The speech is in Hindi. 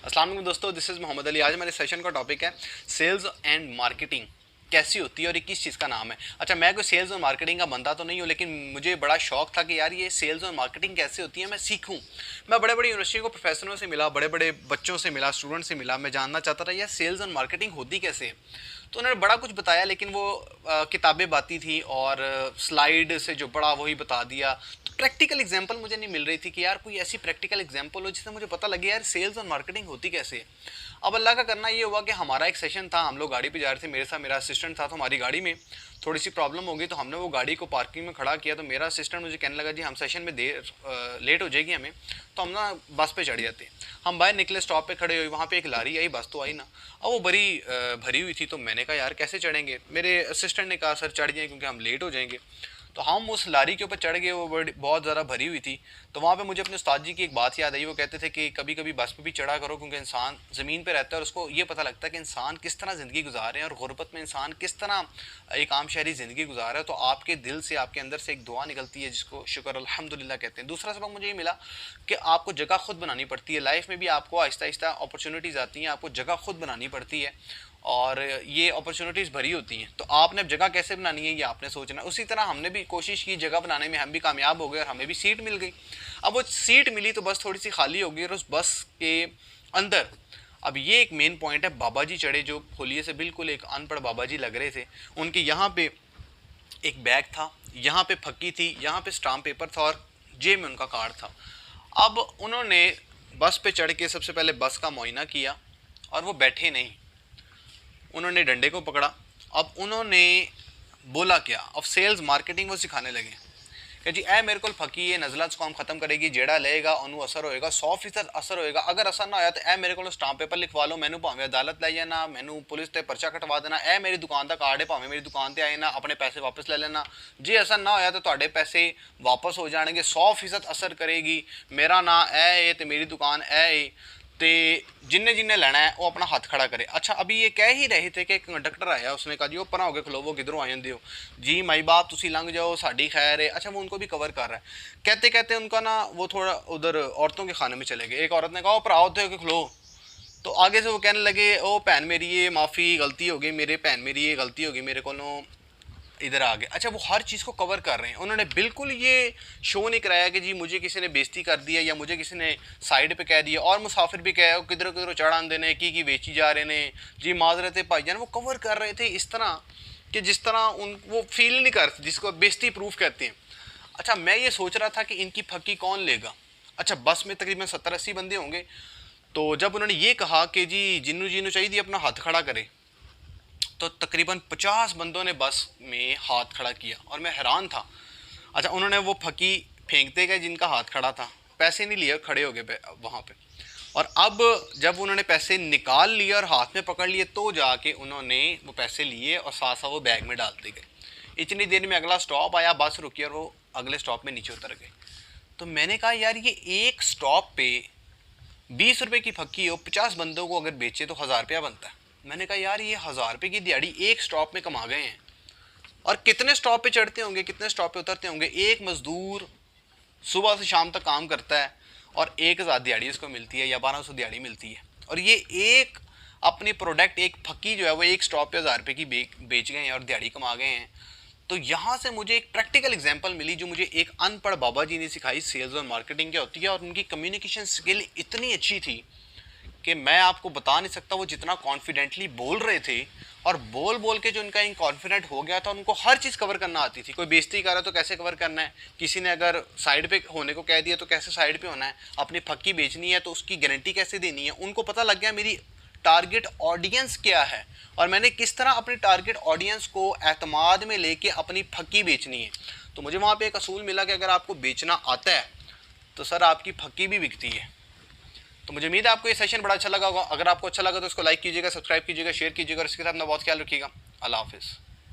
अस्सलाम वालेकुम दोस्तों, दिस इज़ मोहम्मद अली। आज हमारे सेशन का टॉपिक है सेल्स एंड मार्केटिंग कैसी होती है और ये किस चीज़ का नाम है। अच्छा, मैं कोई सेल्स और मार्केटिंग का बंदा तो नहीं हूँ, लेकिन मुझे बड़ा शौक था कि यार ये सेल्स और मार्केटिंग कैसे होती है मैं सीखूँ। मैं बड़े बड़े यूनिवर्सिटी को प्रोफेसरों से मिला, बड़े बड़े बच्चों से मिला, स्टूडेंट से मिला। मैं जानना चाहता था यार सेल्स और मार्केटिंग होती कैसे है। तो उन्होंने बड़ा कुछ बताया, लेकिन वो किताबें बाती थी और स्लाइड से जो पढ़ा वही बता दिया। तो प्रैक्टिकल एग्जांपल मुझे नहीं मिल रही थी कि यार कोई ऐसी प्रैक्टिकल एग्जांपल हो जिससे मुझे पता लगे यार सेल्स और मार्केटिंग होती कैसे है। अब अल्लाह का करना ये हुआ कि हमारा एक सेशन था, हम लोग गाड़ी पे जा रहे थे, मेरे साथ मेरा असिस्टेंट था। तो हमारी गाड़ी में थोड़ी सी प्रॉब्लम हो गई, तो हमने वो गाड़ी को पार्किंग में खड़ा किया। तो मेरा असिस्टेंट मुझे कहने लगा जी हम सेशन में देर लेट हो जाएगी हमें, तो हम ना बस पे चढ़ जाते। हम बाहर निकले, स्टॉप पे खड़े हुए, वहाँ पे एक लारी आई, बस तो आई ना। अब वो बड़ी भरी हुई थी, तो मैंने कहा यार कैसे चढ़ेंगे। मेरे असिस्टेंट ने कहा सर चढ़ जाएं क्योंकि हम लेट हो जाएंगे। तो हम उस लारी के ऊपर चढ़ गए, वो बड़ी बहुत ज़्यादा भरी हुई थी। तो वहाँ पे मुझे अपने उस्ताद जी की एक बात याद आई। वो कहते थे कि कभी कभी बस पे भी चढ़ा करो, क्योंकि इंसान ज़मीन पे रहता है और उसको ये पता लगता है कि इंसान किस तरह ज़िंदगी गुजार रहे हैं और गुर्बत में इंसान किस तरह एक आम शहरी ज़िंदगी गुजार रहा है। तो आपके दिल से, आपके अंदर से एक दुआ निकलती है जिसको शुक्र अल्हम्दुलिल्लाह कहते हैं। दूसरा सबक मुझे ये मिला कि आपको जगह खुद बनानी पड़ती है। लाइफ में भी आपको आहिस्ता आहिस्ता अपॉर्चुनिटीज़ आती हैं, आपको जगह खुद बनानी पड़ती है और ये अपॉर्चुनिटीज़ भरी होती हैं। तो आपने अब जगह कैसे बनानी है ये आपने सोचना। उसी तरह हमने भी कोशिश की जगह बनाने में, हम भी कामयाब हो गए और हमें भी सीट मिल गई। अब वो सीट मिली तो बस थोड़ी सी खाली हो गई और उस बस के अंदर अब ये एक मेन पॉइंट है, बाबा जी चढ़े जो होलिये से बिल्कुल एक अनपढ़ बाबा जी लग रहे थे। उनके यहाँ पे एक बैग था, यहाँ पे फक्की थी, यहाँ पे स्टाम्प पेपर था और जेब में उनका कार्ड था। अब उन्होंने बस पे चढ़ के सबसे पहले बस का मुआयना किया और वो बैठे नहीं, उन्होंने डंडे को पकड़ा। अब उन्होंने बोला क्या, अब सेल्स मार्केटिंग वो सिखाने लगे कि जी ए मेरे को फकी है नज़ला जुकाम खत्म करेगी, जेड़ा लेगा उन्होंने असर होएगा, 100% असर होएगा। अगर असर ना होया तो ए मेरे को स्टाम्प पेपर लिखवा लो, मैनू भावें अदालत लै जाना, मैनू पुलिस ते परचा कटवा देना, ए मेरी दुकान का कार्ड है, भावें मेरी दुकान ते आए ना, अपने पैसे वापस ले लेना। जे असर ना होया तो तुहाडे पैसे वापस हो जाएंगे, 100% असर करेगी, मेरा ना ए तो मेरी दुकान ए तो जिन्ने जिन्ने लेना है वो अपना हाथ खड़ा करे। अच्छा, अभी ये कह ही रहे थे कि एक कंडक्टर आया, उसने कहा जी वो परा हो गए खलोवो, किधरों आए हो जी, माई बाप तुसी लंघ जाओ, साड़ी खैर है। अच्छा, वो उनको भी कवर कर रहा है। कहते कहते उनका ना वो थोड़ा उधर औरतों के खाने में चले गए। एक औरत ने कहा भरा होते हो खलो, तो आगे से वो कहने लगे ओ भैन मेरी ये माफ़ी गलती हो गई, मेरे भैन मेरी ये गलती हो गई, मेरे को इधर आ गए। अच्छा, वो हर चीज़ को कवर कर रहे हैं। उन्होंने बिल्कुल ये शो नहीं कराया कि जी मुझे किसी ने बेइज्जती कर दिया या मुझे किसी ने साइड पे कह दिया। और मुसाफिर भी कहे किधर किधर चढ़ आते ने की बेची जा रहे ने जी माजरत भाईजान। वो कवर कर रहे थे इस तरह कि जिस तरह उन वो फील नहीं करते, जिसको बेइज्जती प्रूफ कहते हैं। अच्छा, मैं ये सोच रहा था कि इनकी फक्की कौन लेगा। अच्छा, बस में तकरीबन 70-80 बंदे होंगे। तो जब उन्होंने ये कहा कि जी जिन्नू जिन्नू चाहिए अपना हाथ खड़ा करे, तो तकरीबन 50 बंदों ने बस में हाथ खड़ा किया और मैं हैरान था। अच्छा, उन्होंने वो फकी फेंकते गए जिनका हाथ खड़ा था, पैसे नहीं लिए, खड़े हो गए वहाँ पे। और अब जब उन्होंने पैसे निकाल लिए और हाथ में पकड़ लिए तो जाके उन्होंने वो पैसे लिए और साथ साथ वो बैग में डालते गए। इतनी देर में अगला स्टॉप आया, बस रुकी और वो अगले स्टॉप में नीचे उतर गए। तो मैंने कहा यार ये एक स्टॉप पे 20 रुपये की फक्की हो, 50 बंदों को अगर बेचे तो 1000 रुपया बनता है। मैंने कहा यार ये 1000 रुपये की दिहाड़ी एक स्टॉप में कमा गए हैं। और कितने स्टॉप पे चढ़ते होंगे, कितने स्टॉप पे उतरते होंगे। एक मजदूर सुबह से शाम तक काम करता है और 1000 दिहाड़ी उसको मिलती है या 1200 दिहाड़ी मिलती है। और ये एक अपनी प्रोडक्ट, एक फक्की जो है वो एक स्टॉप पे 1000 रुपये की बेच गए हैं और दिहाड़ी कमा गए हैं। तो यहाँ से मुझे एक प्रैक्टिकल एग्जांपल मिली जो मुझे एक अनपढ़ बाबा जी ने सिखाई सेल्स और मार्केटिंग क्या होती है। और उनकी कम्युनिकेशन स्किल इतनी अच्छी थी कि मैं आपको बता नहीं सकता। वो जितना कॉन्फिडेंटली बोल रहे थे और बोल बोल के जो उनका इन कॉन्फिडेंट हो गया था, उनको हर चीज़ कवर करना आती थी। कोई बेइज्जती कर रहा है तो कैसे कवर करना है, किसी ने अगर साइड पे होने को कह दिया तो कैसे साइड पे होना है, अपनी फक्की बेचनी है तो उसकी गारंटी कैसे देनी है। उनको पता लग गया मेरी टारगेट ऑडियंस क्या है और मैंने किस तरह अपनी टारगेट ऑडियंस को एतमाद में लेके अपनी फक्की बेचनी है। तो मुझे वहाँ पे एक असूल मिला कि अगर आपको बेचना आता है तो सर आपकी फक्की भी बिकती है। तो मुझे उम्मीद है आपको ये सेशन बड़ा अच्छा लगा होगा। अगर आपको अच्छा लगा तो इसको लाइक कीजिएगा, सब्सक्राइब कीजिएगा, शेयर कीजिएगा और इसके साथ अपना बहुत ख्याल रखिएगा। अल्लाह हाफिज़।